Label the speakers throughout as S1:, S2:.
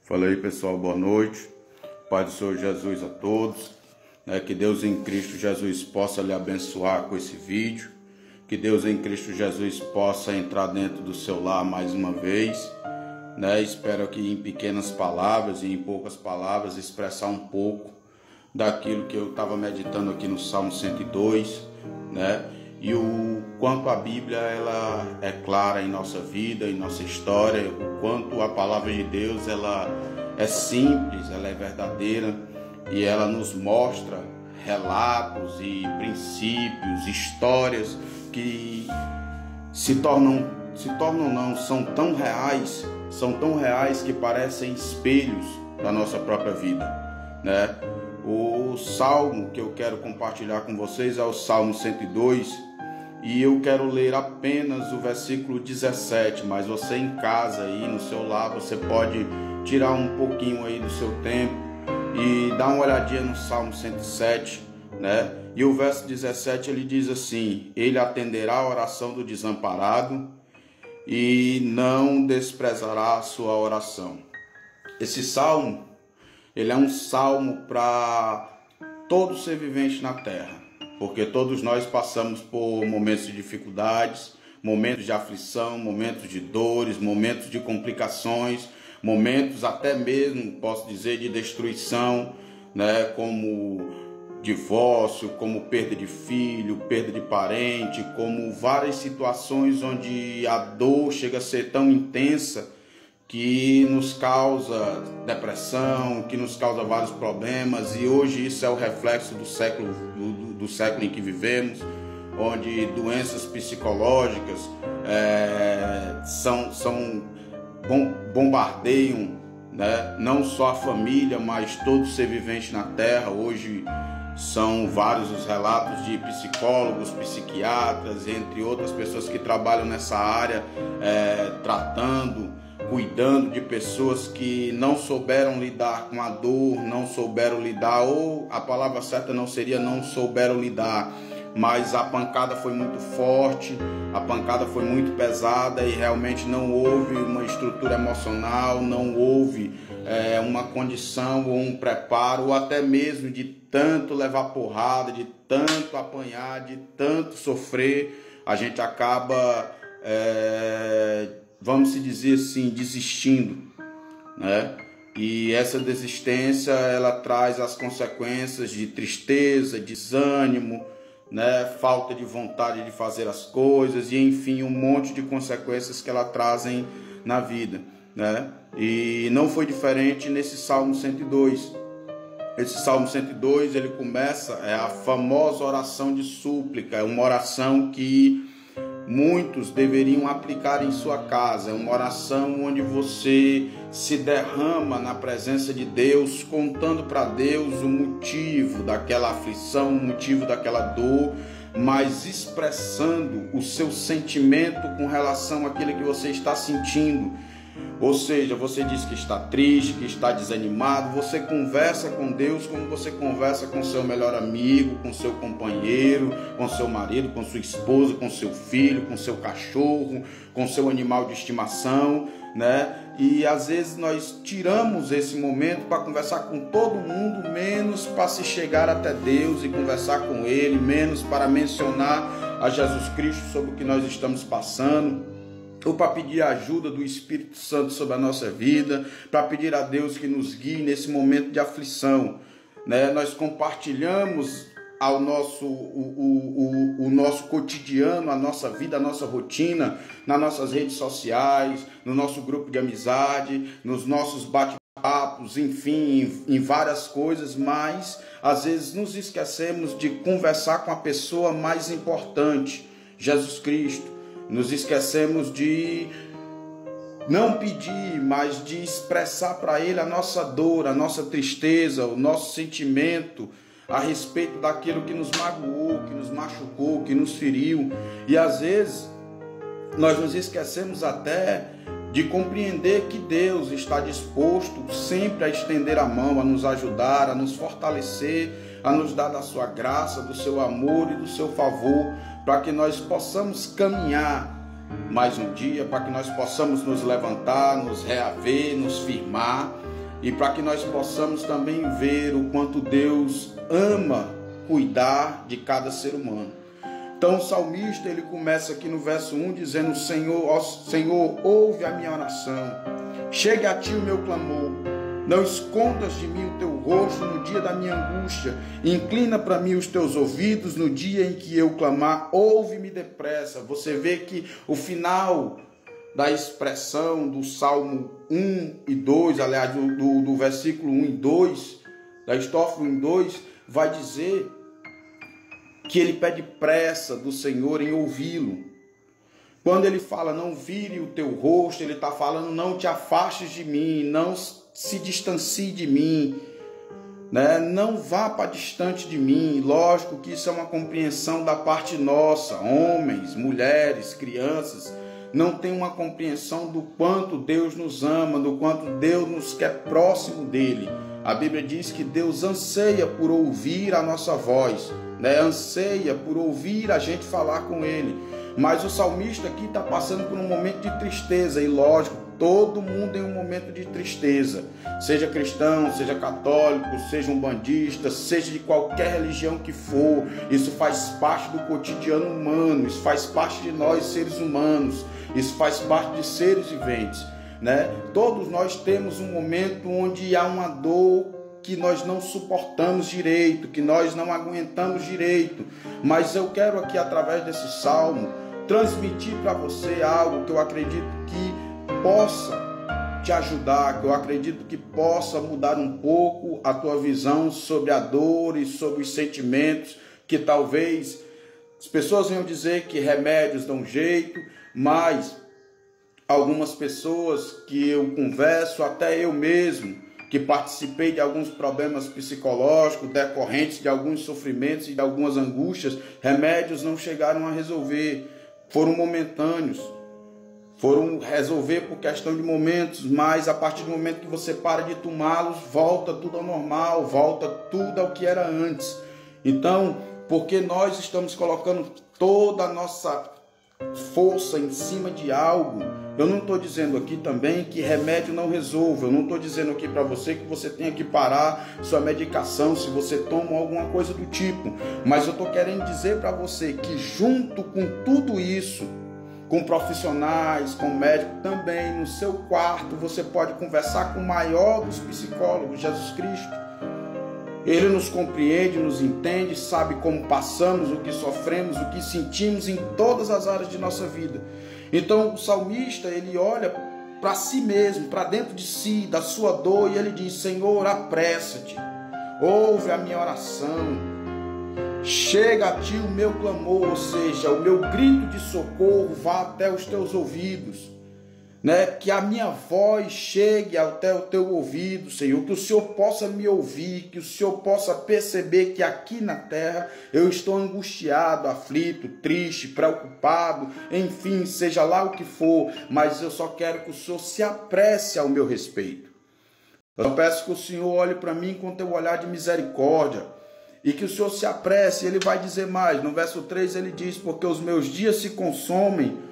S1: Fala aí, pessoal, boa noite. Pai do Senhor Jesus a todos. Que Deus em Cristo Jesus possa lhe abençoar com esse vídeo. Que Deus em Cristo Jesus possa entrar dentro do seu lar mais uma vez. Espero que em pequenas palavras e em poucas palavras expressar um pouco daquilo que eu estava meditando aqui no Salmo 102, E o quanto a Bíblia ela é clara em nossa vida, em nossa história, o quanto a palavra de Deus ela é simples, ela é verdadeira e ela nos mostra relatos e princípios, histórias que são tão reais que parecem espelhos da nossa própria vida, O salmo que eu quero compartilhar com vocês é o Salmo 102 e eu quero ler apenas o versículo 17, mas você em casa aí no seu lar, você pode tirar um pouquinho aí do seu tempo e dar uma olhadinha no Salmo 107, E o verso 17 ele diz assim: Ele atenderá a oração do desamparado e não desprezará a sua oração. Esse salmo, ele é um salmo para todo ser vivente na terra, porque todos nós passamos por momentos de dificuldades, momentos de aflição, momentos de dores, momentos de complicações, momentos até mesmo, posso dizer, de destruição, como divórcio, como perda de filho, perda de parente, como várias situações onde a dor chega a ser tão intensa que nos causa depressão, que nos causa vários problemas, e hoje isso é o reflexo do século em que vivemos, onde doenças psicológicas bombardeiam, não só a família, mas todo ser vivente na terra. Hoje são vários os relatos de psicólogos, psiquiatras, entre outras pessoas que trabalham nessa área, cuidando de pessoas que não souberam lidar com a dor, não souberam lidar, ou a palavra certa não seria não souberam lidar, mas a pancada foi muito forte, a pancada foi muito pesada e realmente não houve uma estrutura emocional, não houve uma condição ou um preparo, ou até mesmo de tanto levar porrada, de tanto apanhar, de tanto sofrer, a gente acaba, vamos dizer assim, desistindo, E essa desistência, ela traz as consequências de tristeza, desânimo, falta de vontade de fazer as coisas e, enfim, um monte de consequências que ela trazem na vida, E não foi diferente nesse Salmo 102. Esse Salmo 102, ele começa, a famosa oração de súplica, é uma oração que muitos deveriam aplicar em sua casa. É uma oração onde você se derrama na presença de Deus, contando para Deus o motivo daquela aflição, o motivo daquela dor, mas expressando o seu sentimento com relação àquilo que você está sentindo. Ou seja, você diz que está triste, que está desanimado, você conversa com Deus como você conversa com seu melhor amigo, com seu companheiro, com seu marido, com sua esposa, com seu filho, com seu cachorro, com seu animal de estimação, E às vezes nós tiramos esse momento para conversar com todo mundo, menos para se chegar até Deus e conversar com Ele, menos para mencionar a Jesus Cristo sobre o que nós estamos passando, ou para pedir a ajuda do Espírito Santo sobre a nossa vida, para pedir a Deus que nos guie nesse momento de aflição, Nós compartilhamos o nosso cotidiano, a nossa vida, a nossa rotina, nas nossas redes sociais, no nosso grupo de amizade, nos nossos bate-papos, enfim, em várias coisas, mas às vezes nos esquecemos de conversar com a pessoa mais importante, Jesus Cristo. Nos esquecemos de não pedir, mas de expressar para Ele a nossa dor, a nossa tristeza, o nosso sentimento a respeito daquilo que nos magoou, que nos machucou, que nos feriu. E às vezes nós nos esquecemos até de compreender que Deus está disposto sempre a estender a mão, a nos ajudar, a nos fortalecer, a nos dar da sua graça, do seu amor e do seu favor, para que nós possamos caminhar mais um dia, para que nós possamos nos levantar, nos reaver, nos firmar, e para que nós possamos também ver o quanto Deus ama cuidar de cada ser humano. Então o salmista, ele começa aqui no verso 1 dizendo: Senhor, ó Senhor, ouve a minha oração, chegue a ti o meu clamor, não escondas de mim o teu rosto no dia da minha angústia, inclina para mim os teus ouvidos no dia em que eu clamar, ouve-me depressa. Você vê que o final da expressão do Salmo 1 e 2, aliás, do versículo 1 e 2, da estrofe 1 e 2, vai dizer que ele pede pressa do Senhor em ouvi-lo. Quando ele fala não vire o teu rosto, ele está falando não te afastes de mim, não se distancie de mim, né? Não vá para distante de mim. Lógico que isso é uma compreensão da parte nossa, homens, mulheres, crianças, não tem uma compreensão do quanto Deus nos ama, do quanto Deus nos quer próximo dele. A Bíblia diz que Deus anseia por ouvir a nossa voz, né? Anseia por ouvir a gente falar com ele. Mas o salmista aqui está passando por um momento de tristeza, e lógico, todo mundo tem um momento de tristeza, seja cristão, seja católico, seja um bandista, seja de qualquer religião que for. Isso faz parte do cotidiano humano, isso faz parte de nós seres humanos, isso faz parte de seres viventes, né? Todos nós temos um momento onde há uma dor que nós não suportamos direito, que nós não aguentamos direito. Mas eu quero aqui, através desse salmo, transmitir para você algo que eu acredito que possa te ajudar, que eu acredito que possa mudar um pouco a tua visão sobre a dor e sobre os sentimentos, que talvez as pessoas venham dizer que remédios dão jeito, mas algumas pessoas que eu converso, até eu mesmo, que participei de alguns problemas psicológicos decorrentes de alguns sofrimentos e de algumas angústias, remédios não chegaram a resolver, foram momentâneos, foram resolver por questão de momentos, mas a partir do momento que você para de tomá-los, volta tudo ao normal, volta tudo ao que era antes. Então, porque nós estamos colocando toda a nossa força em cima de algo, eu não estou dizendo aqui também que remédio não resolva, eu não estou dizendo aqui para você que você tenha que parar sua medicação se você toma alguma coisa do tipo, mas eu estou querendo dizer para você que junto com tudo isso, com profissionais, com médicos, também no seu quarto você pode conversar com o maior dos psicólogos, Jesus Cristo. Ele nos compreende, nos entende, sabe como passamos, o que sofremos, o que sentimos em todas as áreas de nossa vida. Então o salmista, ele olha para si mesmo, para dentro de si, da sua dor, e ele diz: Senhor, apressa-te, ouve a minha oração, chega a ti o meu clamor, ou seja, o meu grito de socorro vá até os teus ouvidos, né? Que a minha voz chegue até o teu ouvido, Senhor, que o Senhor possa me ouvir, que o Senhor possa perceber que aqui na terra eu estou angustiado, aflito, triste, preocupado, enfim, seja lá o que for, mas eu só quero que o Senhor se apresse ao meu respeito. Eu peço que o Senhor olhe para mim com teu olhar de misericórdia e que o Senhor se apresse. Ele vai dizer mais, no verso 3 ele diz: porque os meus dias se consomem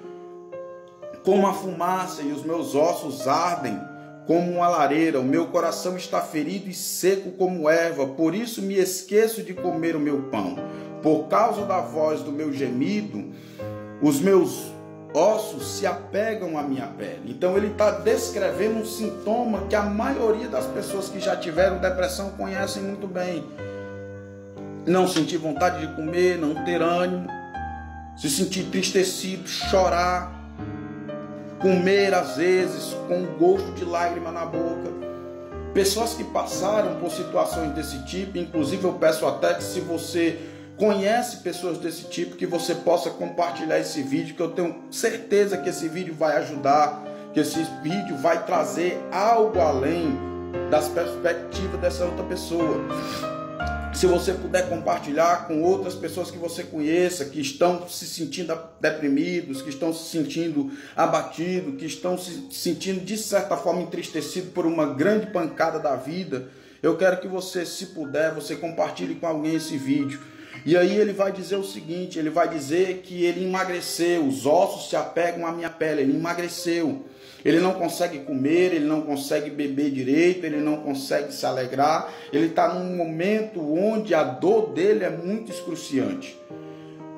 S1: como a fumaça e os meus ossos ardem como uma lareira, o meu coração está ferido e seco como erva, por isso me esqueço de comer o meu pão. Por causa da voz do meu gemido, os meus ossos se apegam à minha pele. Então ele está descrevendo um sintoma que a maioria das pessoas que já tiveram depressão conhecem muito bem. Não sentir vontade de comer, não ter ânimo, se sentir entristecido, chorar, comer às vezes com gosto de lágrima na boca. Pessoas que passaram por situações desse tipo, inclusive eu peço até que, se você conhece pessoas desse tipo, que você possa compartilhar esse vídeo, que eu tenho certeza que esse vídeo vai ajudar, que esse vídeo vai trazer algo além das perspectivas dessa outra pessoa. Se você puder compartilhar com outras pessoas que você conheça, que estão se sentindo deprimidos, que estão se sentindo abatidos, que estão se sentindo de certa forma entristecidos por uma grande pancada da vida, eu quero que você, se puder, você compartilhe com alguém esse vídeo. E aí ele vai dizer o seguinte, ele vai dizer que ele emagreceu, os ossos se apegam à minha pele, ele emagreceu. ele não consegue comer, ele não consegue beber direito, ele não consegue se alegrar, ele está num momento onde a dor dele é muito excruciante.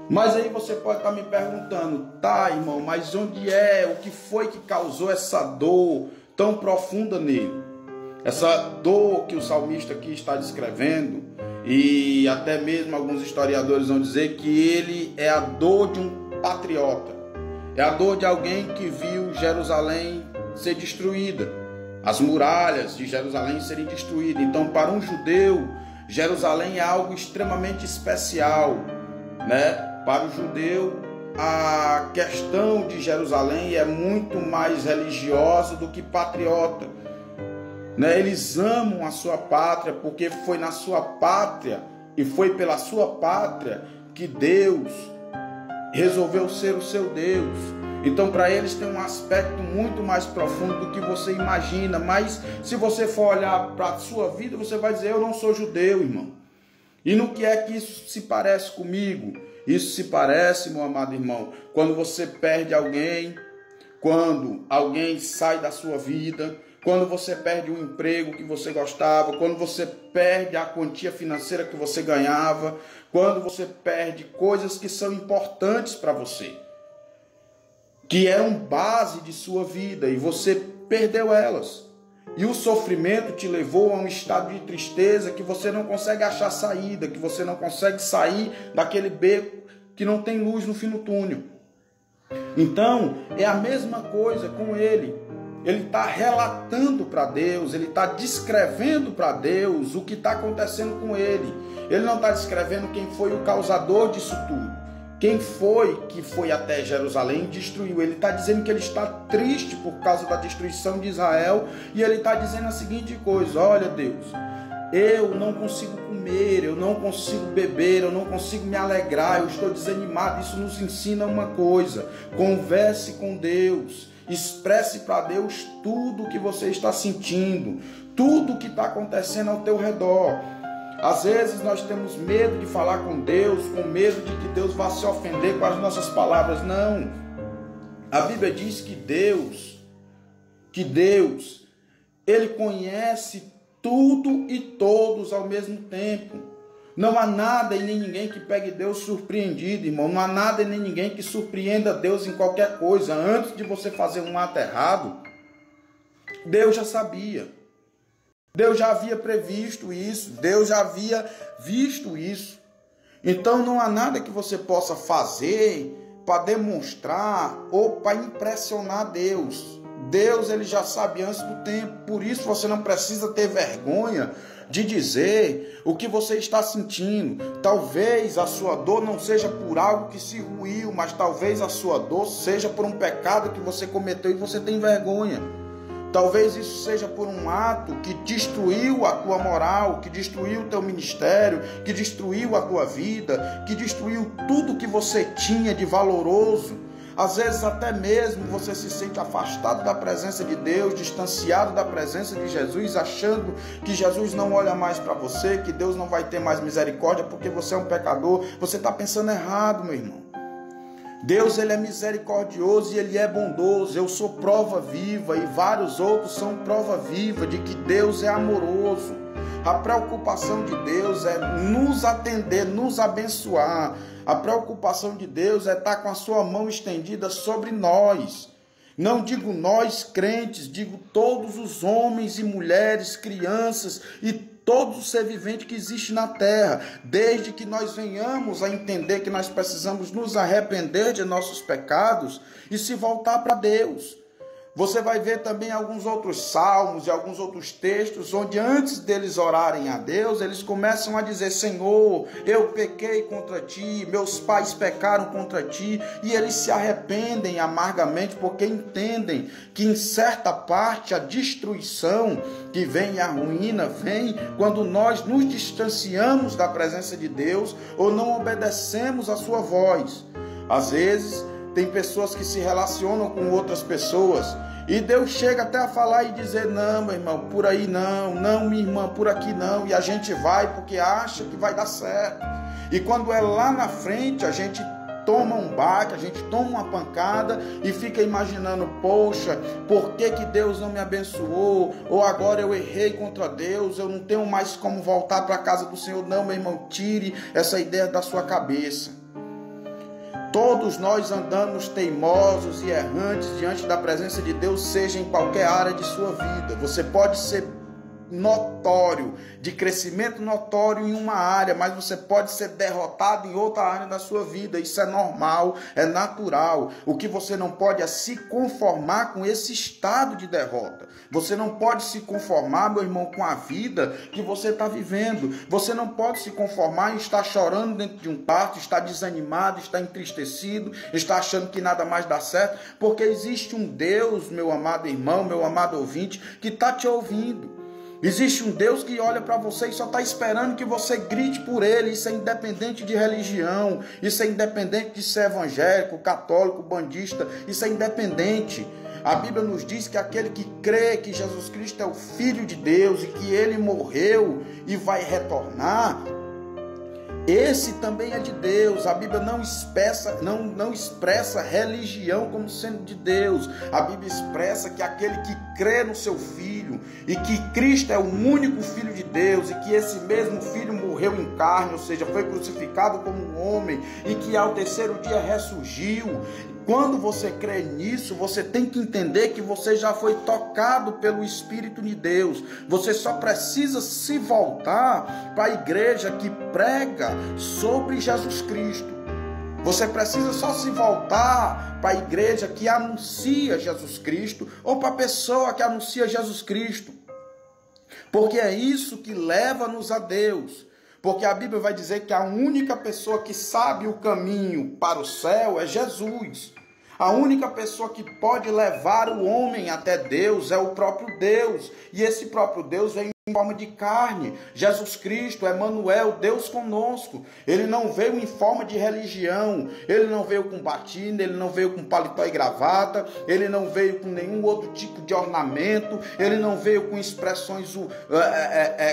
S1: Mas aí você pode estar me perguntando, tá, irmão, mas onde é, o que foi que causou essa dor tão profunda nele? Essa dor que o salmista aqui está descrevendo, e até mesmo alguns historiadores vão dizer que ele é a dor de um patriota, é a dor de alguém que viu Jerusalém ser destruída, as muralhas de Jerusalém serem destruídas. Então, para um judeu, Jerusalém é algo extremamente especial, né? Para o judeu, a questão de Jerusalém é muito mais religiosa do que patriota. Eles amam a sua pátria porque foi na sua pátria e foi pela sua pátria que Deus resolveu ser o seu Deus. Então, para eles tem um aspecto muito mais profundo do que você imagina. Mas se você for olhar para a sua vida, você vai dizer: eu não sou judeu, irmão. E no que é que isso se parece comigo? Isso se parece, meu amado irmão, quando você perde alguém, quando alguém sai da sua vida, quando você perde um emprego que você gostava, quando você perde a quantia financeira que você ganhava, quando você perde coisas que são importantes para você, que eram base de sua vida, e você perdeu elas. E o sofrimento te levou a um estado de tristeza que você não consegue achar saída, que você não consegue sair daquele beco que não tem luz no fim do túnel. Então, é a mesma coisa com ele. Ele está relatando para Deus, ele está descrevendo para Deus o que está acontecendo com ele. Ele não está descrevendo quem foi o causador disso tudo, quem foi que foi até Jerusalém e destruiu. Ele está dizendo que ele está triste por causa da destruição de Israel, e ele está dizendo a seguinte coisa: olha, Deus, eu não consigo comer, eu não consigo beber, eu não consigo me alegrar, eu estou desanimado. Isso nos ensina uma coisa: converse com Deus. Expresse para Deus tudo o que você está sentindo, tudo o que está acontecendo ao teu redor. Às vezes nós temos medo de falar com Deus, com medo de que Deus vá se ofender com as nossas palavras. Não. A Bíblia diz que Deus, Ele conhece tudo e todos ao mesmo tempo. Não há nada e nem ninguém que pegue Deus surpreendido, irmão. Não há nada e nem ninguém que surpreenda Deus em qualquer coisa. Antes de você fazer um ato errado, Deus já sabia. Deus já havia previsto isso. Deus já havia visto isso. Então não há nada que você possa fazer para demonstrar ou para impressionar Deus. Deus, ele já sabe antes do tempo. Por isso você não precisa ter vergonha de dizer o que você está sentindo. Talvez a sua dor não seja por algo que se ruiu, mas talvez a sua dor seja por um pecado que você cometeu e você tem vergonha. Talvez isso seja por um ato que destruiu a tua moral, que destruiu o teu ministério, que destruiu a tua vida, que destruiu tudo que você tinha de valoroso. Às vezes até mesmo você se sente afastado da presença de Deus, distanciado da presença de Jesus, achando que Jesus não olha mais para você, que Deus não vai ter mais misericórdia porque você é um pecador. Você está pensando errado, meu irmão. Deus, ele é misericordioso e ele é bondoso. Eu sou prova viva e vários outros são prova viva de que Deus é amoroso. A preocupação de Deus é nos atender, nos abençoar. A preocupação de Deus é estar com a sua mão estendida sobre nós. Não digo nós crentes, digo todos os homens e mulheres, crianças e todo ser vivente que existe na terra, desde que nós venhamos a entender que nós precisamos nos arrepender de nossos pecados e se voltar para Deus. Você vai ver também alguns outros salmos e alguns outros textos onde antes deles orarem a Deus, eles começam a dizer: Senhor, eu pequei contra ti, meus pais pecaram contra ti, e eles se arrependem amargamente porque entendem que em certa parte a destruição que vem, a ruína vem quando nós nos distanciamos da presença de Deus ou não obedecemos a sua voz. Às vezes tem pessoas que se relacionam com outras pessoas e Deus chega até a falar e dizer: não, meu irmão, por aí não, não, minha irmã, por aqui não. E a gente vai porque acha que vai dar certo. E quando é lá na frente, a gente toma um baque, a gente toma uma pancada e fica imaginando, poxa, por que Deus não me abençoou? Ou agora eu errei contra Deus, eu não tenho mais como voltar para a casa do Senhor. Não, meu irmão, tire essa ideia da sua cabeça. Todos nós andamos teimosos e errantes diante da presença de Deus, seja em qualquer área de sua vida. Você pode ser notório, de crescimento notório em uma área, mas você pode ser derrotado em outra área da sua vida. Isso é normal, é natural. O que você não pode é se conformar com esse estado de derrota. Você não pode se conformar, meu irmão, com a vida que você está vivendo. Você não pode se conformar em estar chorando dentro de um quarto, estar desanimado, estar entristecido, estar achando que nada mais dá certo, porque existe um Deus, meu amado irmão, meu amado ouvinte, que está te ouvindo. Existe um Deus que olha para você e só está esperando que você grite por Ele. Isso é independente de religião, isso é independente de ser evangélico, católico, bandista, isso é independente. A Bíblia nos diz que aquele que crê que Jesus Cristo é o Filho de Deus e que Ele morreu e vai retornar, esse também é de Deus. A Bíblia não expressa religião como sendo de Deus. A Bíblia expressa que aquele que crê no seu Filho e que Cristo é o único Filho de Deus e que esse mesmo Filho morreu em carne, ou seja, foi crucificado como um homem e que ao terceiro dia ressurgiu. Quando você crê nisso, você tem que entender que você já foi tocado pelo Espírito de Deus. Você só precisa se voltar para a igreja que prega sobre Jesus Cristo. Você precisa só se voltar para a igreja que anuncia Jesus Cristo ou para a pessoa que anuncia Jesus Cristo. Porque é isso que leva-nos a Deus. Porque a Bíblia vai dizer que a única pessoa que sabe o caminho para o céu é Jesus. A única pessoa que pode levar o homem até Deus é o próprio Deus. E esse próprio Deus vem em forma de carne. Jesus Cristo, Emanuel, Deus conosco. Ele não veio em forma de religião. Ele não veio com batina, ele não veio com paletó e gravata, ele não veio com nenhum outro tipo de ornamento, ele não veio com expressões,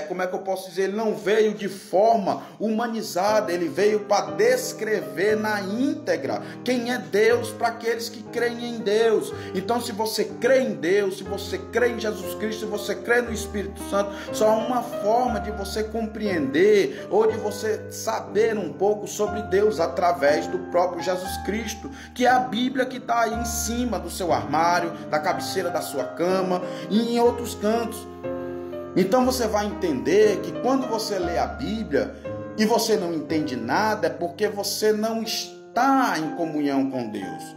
S1: como é que eu posso dizer? Ele não veio de forma humanizada, ele veio para descrever na íntegra quem é Deus para aqueles que creem em Deus. Então, se você crê em Deus, se você crê em Jesus Cristo, se você crê no Espírito Santo, só há uma forma de você compreender ou de você saber um pouco sobre Deus através do próprio Jesus Cristo, que é a Bíblia que está aí em cima do seu armário, da cabeceira da sua cama e em outros cantos. Então você vai entender que quando você lê a Bíblia e você não entende nada, é porque você não está em comunhão com Deus.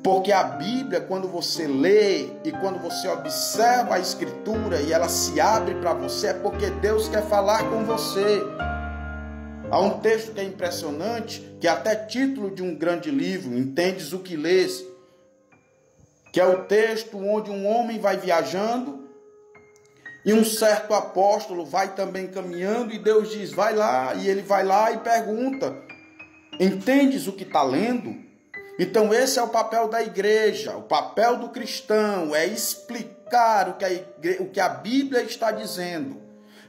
S1: Porque a Bíblia, quando você lê e quando você observa a Escritura e ela se abre para você, é porque Deus quer falar com você. Há um texto que é impressionante, que é até título de um grande livro, Entendes o que lês, que é o texto onde um homem vai viajando e um certo apóstolo vai também caminhando e Deus diz, vai lá, e ele vai lá e pergunta, entendes o que está lendo? Então esse é o papel da igreja, o papel do cristão é explicar o que a Bíblia está dizendo,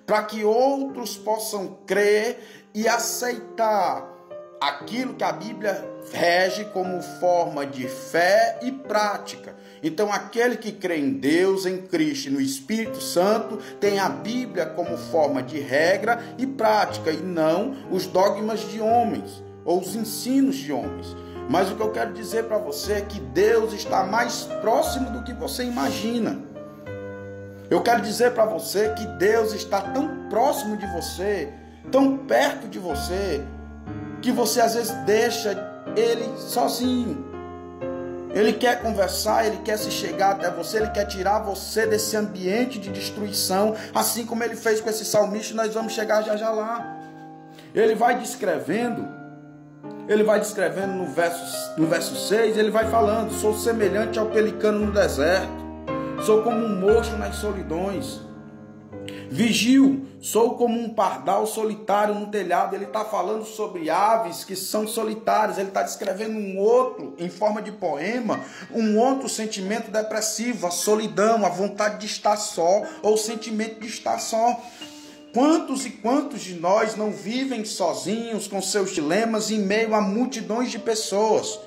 S1: para que outros possam crer e aceitar aquilo que a Bíblia rege como forma de fé e prática. Então aquele que crê em Deus, em Cristo e no Espírito Santo tem a Bíblia como forma de regra e prática e não os dogmas de homens ou os ensinos de homens. Mas o que eu quero dizer para você é que Deus está mais próximo do que você imagina. Eu quero dizer para você que Deus está tão próximo de você, tão perto de você, que você às vezes deixa Ele sozinho. Ele quer conversar, Ele quer se chegar até você, Ele quer tirar você desse ambiente de destruição, assim como Ele fez com esse salmista. Nós vamos chegar já lá. Ele vai descrevendo no verso 6, ele vai falando, sou semelhante ao pelicano no deserto, sou como um mocho nas solidões, vigio, sou como um pardal solitário no telhado. Ele está falando sobre aves que são solitárias, ele está descrevendo um outro, em forma de poema, um outro sentimento depressivo, a solidão, a vontade de estar só, ou o sentimento de estar só. quantos e quantos de nós não vivem sozinhos com seus dilemas em meio a multidões de pessoas?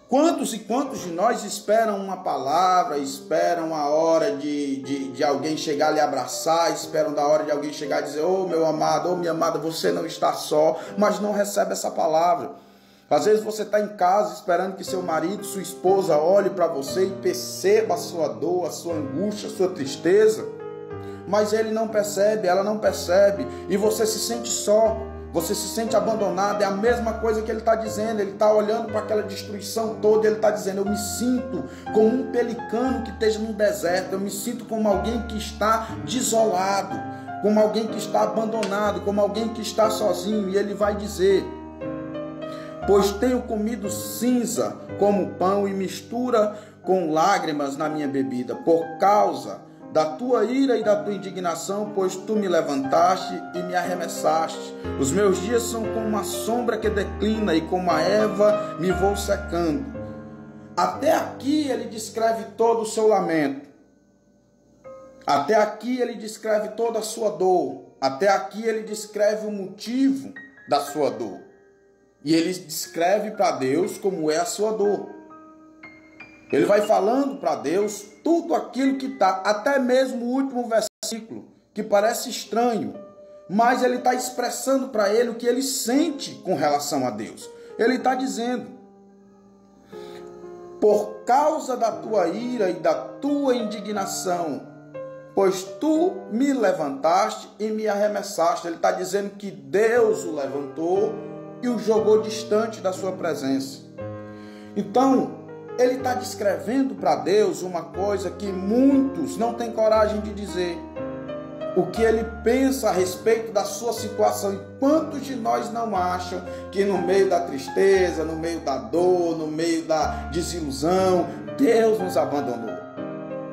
S1: Quantos e quantos de nós esperam uma palavra, esperam a hora de alguém chegar a lhe abraçar, esperam da hora de alguém chegar e dizer: ô meu amado, ô minha amada, você não está só, mas não recebe essa palavra. Às vezes você está em casa esperando que seu marido, sua esposa olhe para você e perceba a sua dor, a sua angústia, a sua tristeza, mas ele não percebe, ela não percebe, e você se sente só. Você se sente abandonado. É a mesma coisa que ele está dizendo. Ele está olhando para aquela destruição toda. Ele está dizendo: eu me sinto como um pelicano que esteja no deserto. Eu me sinto como alguém que está desolado, como alguém que está abandonado, como alguém que está sozinho. E ele vai dizer: pois tenho comido cinza como pão e mistura com lágrimas na minha bebida, por causa da tua ira e da tua indignação, pois tu me levantaste e me arremessaste. Os meus dias são como uma sombra que declina, e como a erva me vou secando. Até aqui ele descreve todo o seu lamento. Até aqui ele descreve toda a sua dor. Até aqui ele descreve o motivo da sua dor. E ele descreve para Deus como é a sua dor. Ele vai falando para Deus tudo aquilo que está, até mesmo o último versículo, que parece estranho, mas ele está expressando para ele o que ele sente com relação a Deus. Ele está dizendo: por causa da tua ira e da tua indignação, pois tu me levantaste e me arremessaste. Ele está dizendo que Deus o levantou e o jogou distante da sua presença. Então, ele está descrevendo para Deus uma coisa que muitos não têm coragem de dizer. O que ele pensa a respeito da sua situação. E quantos de nós não acham que no meio da tristeza, no meio da dor, no meio da desilusão, Deus nos abandonou?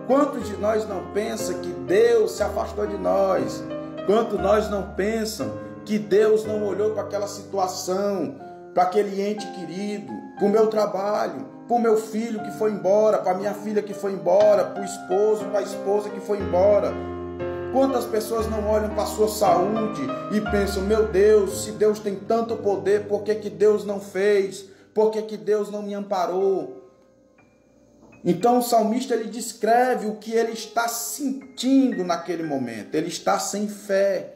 S1: Quantos de nós não pensam que Deus se afastou de nós? Quantos de nós não pensam que Deus não olhou para aquela situação, para aquele ente querido, para o meu trabalho, para o meu filho que foi embora, para a minha filha que foi embora, para o esposo, para a esposa que foi embora? Quantas pessoas não olham para a sua saúde e pensam: meu Deus, se Deus tem tanto poder, por que Deus não fez? Por que Deus não me amparou? Então o salmista, ele descreve o que ele está sentindo naquele momento. Ele está sem fé.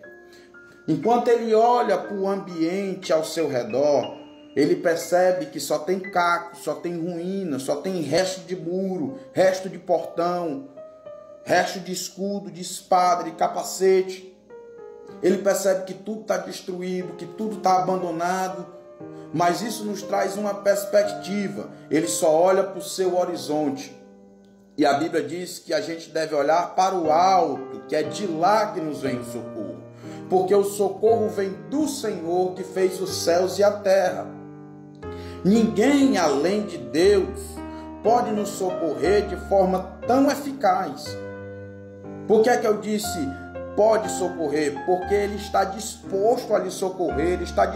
S1: Enquanto ele olha para o ambiente ao seu redor, ele percebe que só tem caco, só tem ruína, só tem resto de muro, resto de portão, resto de escudo, de espada, de capacete. Ele percebe que tudo está destruído, que tudo está abandonado. Mas isso nos traz uma perspectiva. Ele só olha para o seu horizonte. E a Bíblia diz que a gente deve olhar para o alto, que é de lá que nos vem o socorro. Porque o socorro vem do Senhor, que fez os céus e a terra. Ninguém além de Deus pode nos socorrer de forma tão eficaz. Por que é que eu disse pode socorrer? Porque Ele está disposto a lhe socorrer, Ele está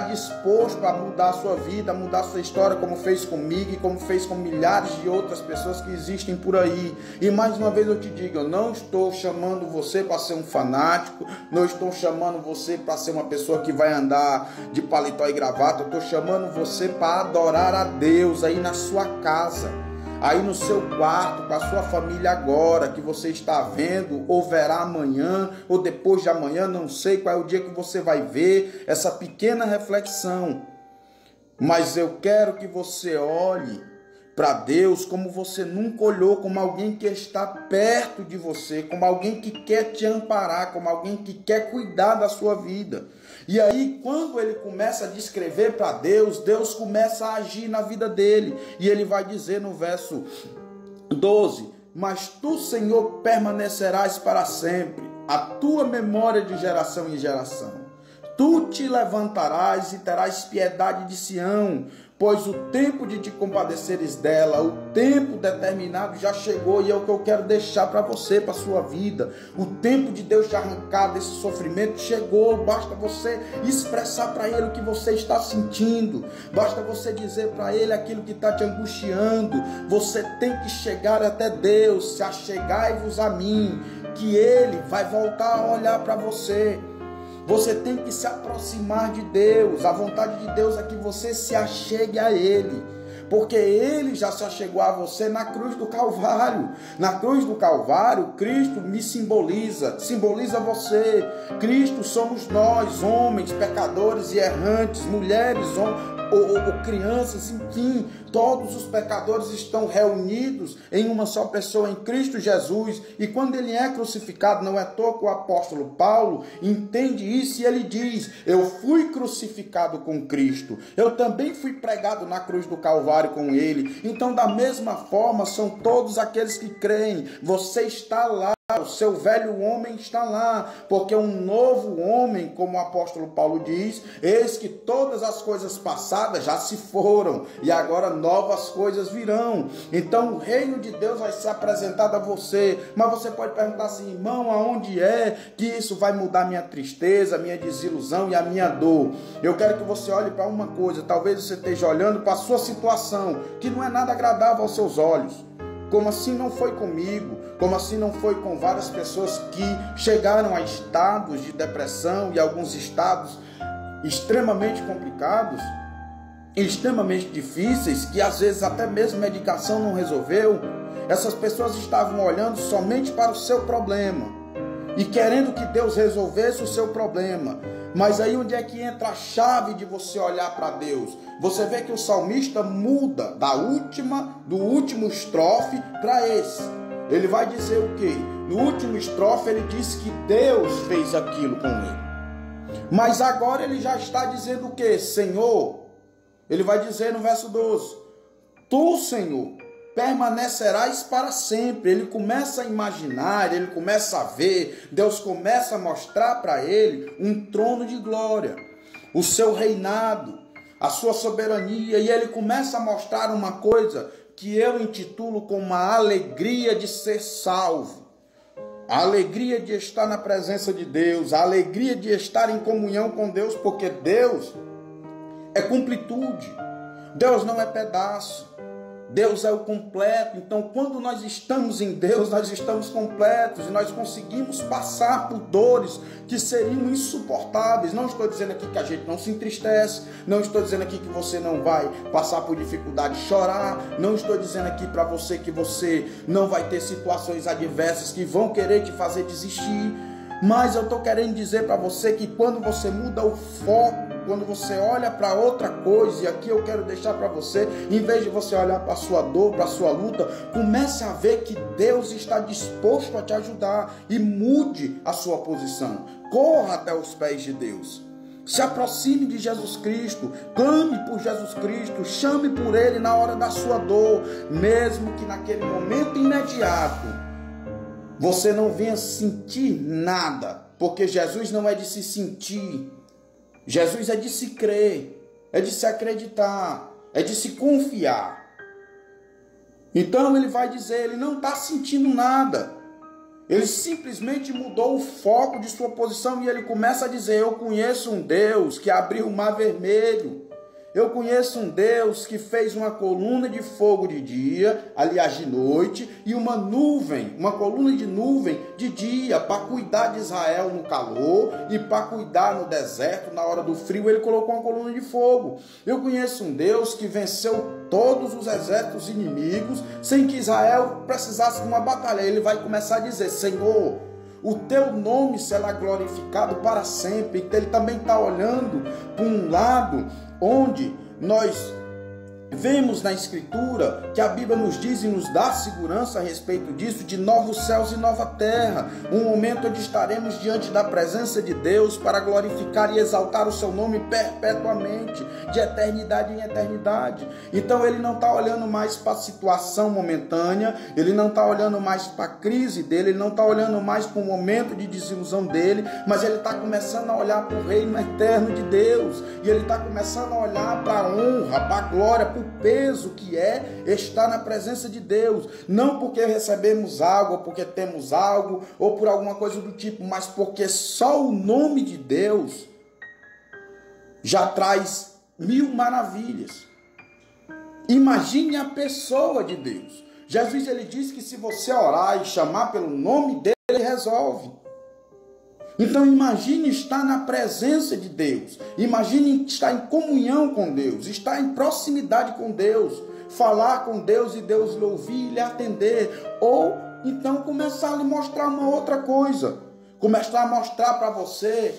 S1: disposto a mudar a sua vida, a mudar a sua história, como fez comigo e como fez com milhares de outras pessoas que existem por aí. E mais uma vez eu te digo, eu não estou chamando você para ser um fanático, não estou chamando você para ser uma pessoa que vai andar de paletó e gravata, eu estou chamando você para adorar a Deus aí na sua casa, aí no seu quarto, com a sua família agora, que você está vendo, ou verá amanhã, ou depois de amanhã, não sei qual é o dia que você vai ver essa pequena reflexão. Mas eu quero que você olhe para Deus como você nunca olhou, como alguém que está perto de você, como alguém que quer te amparar, como alguém que quer cuidar da sua vida. E aí, quando ele começa a descrever para Deus, Deus começa a agir na vida dele. E ele vai dizer no verso 12: mas tu, Senhor, permanecerás para sempre, a tua memória de geração em geração. Tu te levantarás e terás piedade de Sião, pois o tempo de te compadeceres dela, o tempo determinado já chegou, e é o que eu quero deixar para você, para a sua vida. O tempo de Deus te arrancar desse sofrimento chegou. Basta você expressar para Ele o que você está sentindo, basta você dizer para Ele aquilo que está te angustiando. Você tem que chegar até Deus. Se achegai-vos a mim, que Ele vai voltar a olhar para você. Você tem que se aproximar de Deus. A vontade de Deus é que você se achegue a Ele, porque Ele já se achegou a você na cruz do Calvário. Na cruz do Calvário, Cristo me simboliza você. Cristo somos nós, homens, pecadores e errantes, mulheres, ou crianças, enfim, todos os pecadores estão reunidos em uma só pessoa, em Cristo Jesus. E quando Ele é crucificado, não é à toa que o apóstolo Paulo entende isso, e ele diz: eu fui crucificado com Cristo, eu também fui pregado na cruz do Calvário com Ele. Então, da mesma forma, são todos aqueles que creem. Você está lá, o seu velho homem está lá, porque um novo homem, como o apóstolo Paulo diz, eis que todas as coisas passadas já se foram, e agora novas coisas virão. Então o reino de Deus vai ser apresentado a você. Mas você pode perguntar assim: irmão, aonde é que isso vai mudar minha tristeza, minha desilusão e a minha dor? Eu quero que você olhe para uma coisa. Talvez você esteja olhando para a sua situação, que não é nada agradável aos seus olhos. Como assim não foi comigo? Como assim não foi com várias pessoas que chegaram a estados de depressão e alguns estados extremamente complicados, extremamente difíceis, que às vezes até mesmo medicação não resolveu? Essas pessoas estavam olhando somente para o seu problema e querendo que Deus resolvesse o seu problema. Mas aí onde é que entra a chave de você olhar para Deus? Você vê que o salmista muda do último estrofe para esse. Ele vai dizer o quê? No último estrofe ele diz que Deus fez aquilo com ele. Mas agora ele já está dizendo o quê? Senhor, ele vai dizer no verso 12: Tu, Senhor, permanecerás para sempre. Ele começa a imaginar, ele começa a ver, Deus começa a mostrar para ele um trono de glória, o seu reinado, a sua soberania, e ele começa a mostrar uma coisa que eu intitulo como a alegria de ser salvo, a alegria de estar na presença de Deus, a alegria de estar em comunhão com Deus, porque Deus é completude, Deus não é pedaço, Deus é o completo. Então, quando nós estamos em Deus, nós estamos completos e nós conseguimos passar por dores que seriam insuportáveis. Não estou dizendo aqui que a gente não se entristece, não estou dizendo aqui que você não vai passar por dificuldade de chorar, não estou dizendo aqui para você que você não vai ter situações adversas que vão querer te fazer desistir. Mas eu estou querendo dizer para você que quando você muda o foco, quando você olha para outra coisa, e aqui eu quero deixar para você, em vez de você olhar para a sua dor, para a sua luta, comece a ver que Deus está disposto a te ajudar, e mude a sua posição. Corra até os pés de Deus. Se aproxime de Jesus Cristo, clame por Jesus Cristo, chame por Ele na hora da sua dor, mesmo que naquele momento imediato você não venha sentir nada, porque Jesus não é de se sentir, Jesus é de se crer, é de se acreditar, é de se confiar. Então ele vai dizer, ele não está sentindo nada, ele simplesmente mudou o foco de sua posição, e ele começa a dizer: eu conheço um Deus que abriu o mar vermelho, eu conheço um Deus que fez uma coluna de fogo de dia, aliás de noite, e uma coluna de nuvem de dia, para cuidar de Israel no calor, e para cuidar no deserto, na hora do frio, ele colocou uma coluna de fogo. Eu conheço um Deus que venceu todos os exércitos inimigos, sem que Israel precisasse de uma batalha. Ele vai começar a dizer: Senhor, o teu nome será glorificado para sempre. Então ele também está olhando para um lado onde nós vemos na Escritura que a Bíblia nos diz e nos dá segurança a respeito disso, de novos céus e nova terra, um momento onde estaremos diante da presença de Deus para glorificar e exaltar o seu nome perpetuamente, de eternidade em eternidade. Então ele não está olhando mais para a situação momentânea, ele não está olhando mais para a crise dele, ele não está olhando mais para o momento de desilusão dele, mas ele está começando a olhar para o reino eterno de Deus, e ele está começando a olhar para a honra, para a glória, para o peso que é estar na presença de Deus, não porque recebemos algo, ou porque temos algo, ou por alguma coisa do tipo, mas porque só o nome de Deus já traz mil maravilhas. Imagine a pessoa de Deus. Jesus, ele diz que se você orar e chamar pelo nome dele, ele resolve. Então imagine estar na presença de Deus, imagine estar em comunhão com Deus, estar em proximidade com Deus, falar com Deus e Deus lhe ouvir e lhe atender, ou então começar a lhe mostrar uma outra coisa, começar a mostrar para você,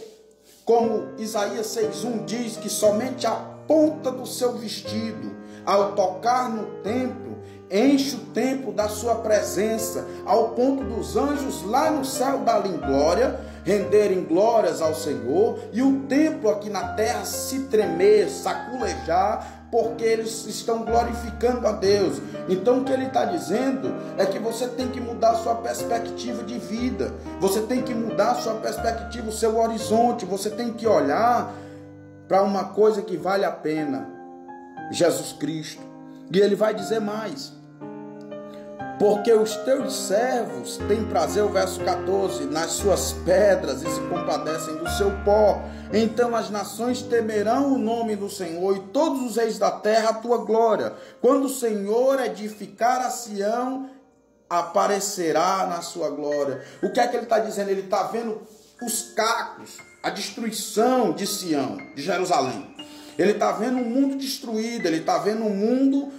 S1: como Isaías 6:1 diz, que somente a ponta do seu vestido, ao tocar no templo, enche o templo da sua presença, ao ponto dos anjos lá no céu darem glória, renderem glórias ao Senhor, e o templo aqui na terra se tremer, saculejar, porque eles estão glorificando a Deus. Então o que ele está dizendo é que você tem que mudar a sua perspectiva de vida, você tem que mudar a sua perspectiva, o seu horizonte, você tem que olhar para uma coisa que vale a pena, Jesus Cristo. E ele vai dizer mais: porque os teus servos têm prazer, o verso 14, nas suas pedras e se compadecem do seu pó. Então as nações temerão o nome do Senhor, e todos os reis da terra a tua glória. Quando o Senhor edificar a Sião, aparecerá na sua glória. O que é que ele está dizendo? Ele está vendo os cacos, a destruição de Sião, de Jerusalém. Ele está vendo um mundo destruído, ele está vendo um mundo...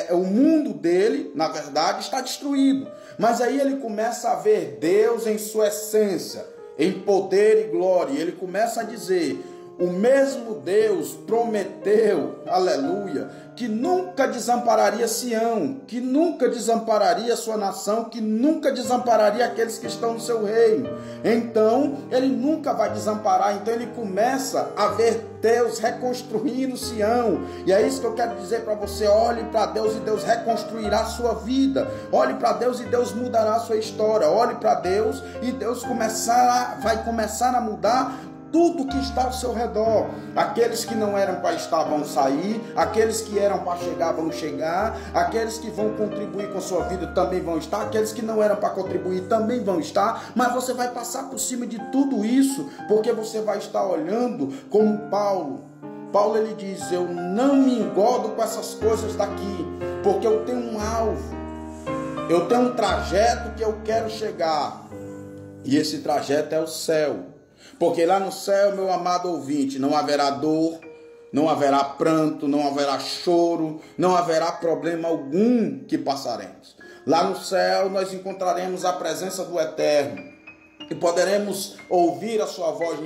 S1: o mundo dele, na verdade, está destruído. Mas aí ele começa a ver Deus em sua essência, em poder e glória. E ele começa a dizer: o mesmo Deus prometeu, aleluia, que nunca desampararia Sião, que nunca desampararia sua nação, que nunca desampararia aqueles que estão no seu reino. Então, ele nunca vai desamparar. Então, ele começa a ver Deus reconstruindo Sião. E é isso que eu quero dizer para você: olhe para Deus e Deus reconstruirá a sua vida. Olhe para Deus e Deus mudará a sua história. Olhe para Deus e Deus vai começar a mudar tudo que está ao seu redor. Aqueles que não eram para estar vão sair, aqueles que eram para chegar vão chegar, aqueles que vão contribuir com a sua vida também vão estar, aqueles que não eram para contribuir também vão estar, mas você vai passar por cima de tudo isso, porque você vai estar olhando como Paulo. Paulo, ele diz: eu não me engodo com essas coisas daqui, porque eu tenho um alvo, eu tenho um trajeto que eu quero chegar, e esse trajeto é o céu. Porque lá no céu, meu amado ouvinte, não haverá dor, não haverá pranto, não haverá choro, não haverá problema algum que passaremos. Lá no céu nós encontraremos a presença do Eterno e poderemos ouvir a sua voz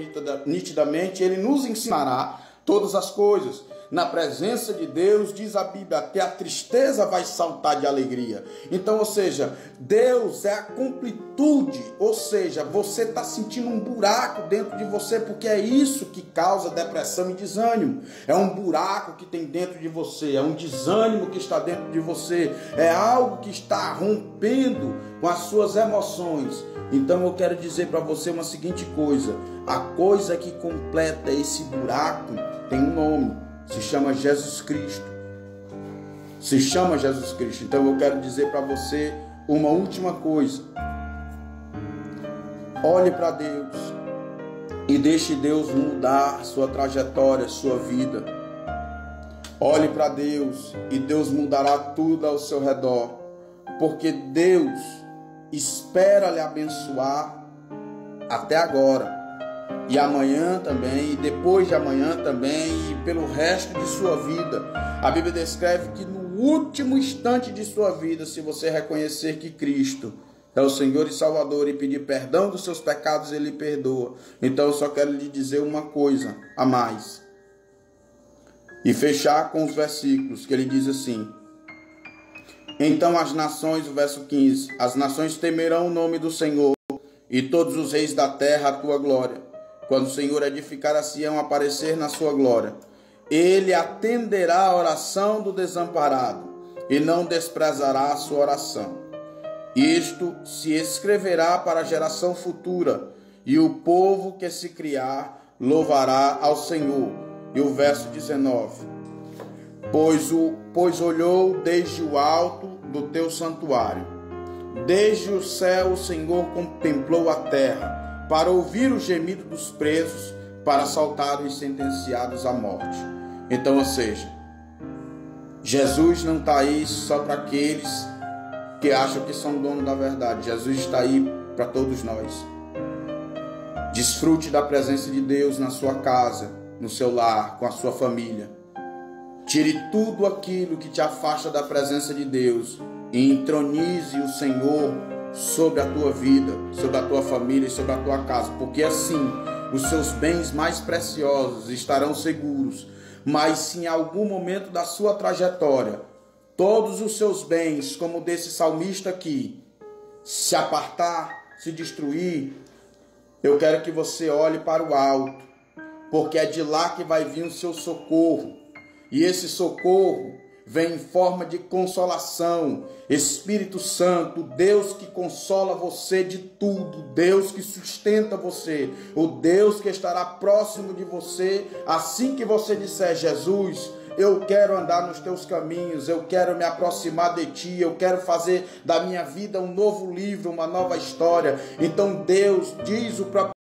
S1: nitidamente. Ele nos ensinará todas as coisas. Na presença de Deus, diz a Bíblia, até a tristeza vai saltar de alegria. Então, ou seja, Deus é a completude, ou seja, você está sentindo um buraco dentro de você, porque é isso que causa depressão e desânimo. É um buraco que tem dentro de você, é um desânimo que está dentro de você, é algo que está rompendo com as suas emoções. Então eu quero dizer para você uma seguinte coisa: a coisa que completa esse buraco tem um nome. Se chama Jesus Cristo. Se chama Jesus Cristo. Então eu quero dizer para você uma última coisa: olhe para Deus e deixe Deus mudar sua trajetória, sua vida. Olhe para Deus e Deus mudará tudo ao seu redor, porque Deus espera lhe abençoar até agora, e amanhã também, e depois de amanhã também, e pelo resto de sua vida. A Bíblia descreve que no último instante de sua vida, se você reconhecer que Cristo é o Senhor e Salvador e pedir perdão dos seus pecados, Ele perdoa. Então eu só quero lhe dizer uma coisa a mais: E fechar com os versículos que ele diz assim: então as nações, o verso 15, as nações temerão o nome do Senhor, e todos os reis da terra a tua glória. Quando o Senhor edificar a Sião, aparecer na sua glória, ele atenderá a oração do desamparado, e não desprezará a sua oração. Isto se escreverá para a geração futura, e o povo que se criar louvará ao Senhor. E o verso 19: Pois olhou desde o alto do teu santuário, desde o céu o Senhor contemplou a terra, para ouvir o gemido dos presos, para saltar os sentenciados à morte. Então, ou seja, Jesus não está aí só para aqueles que acham que são donos da verdade. Jesus está aí para todos nós. Desfrute da presença de Deus na sua casa, no seu lar, com a sua família. Tire tudo aquilo que te afasta da presença de Deus e entronize o Senhor sobre a tua vida, sobre a tua família e sobre a tua casa, porque assim os seus bens mais preciosos estarão seguros. Mas se em algum momento da sua trajetória todos os seus bens, como desse salmista aqui, se apartar, se destruir, eu quero que você olhe para o alto, porque é de lá que vai vir o seu socorro. E esse socorro vem em forma de consolação. Espírito Santo, Deus que consola você de tudo, Deus que sustenta você, o Deus que estará próximo de você assim que você disser: Jesus, eu quero andar nos teus caminhos, eu quero me aproximar de ti, eu quero fazer da minha vida um novo livro, uma nova história. Então Deus, diz o próprio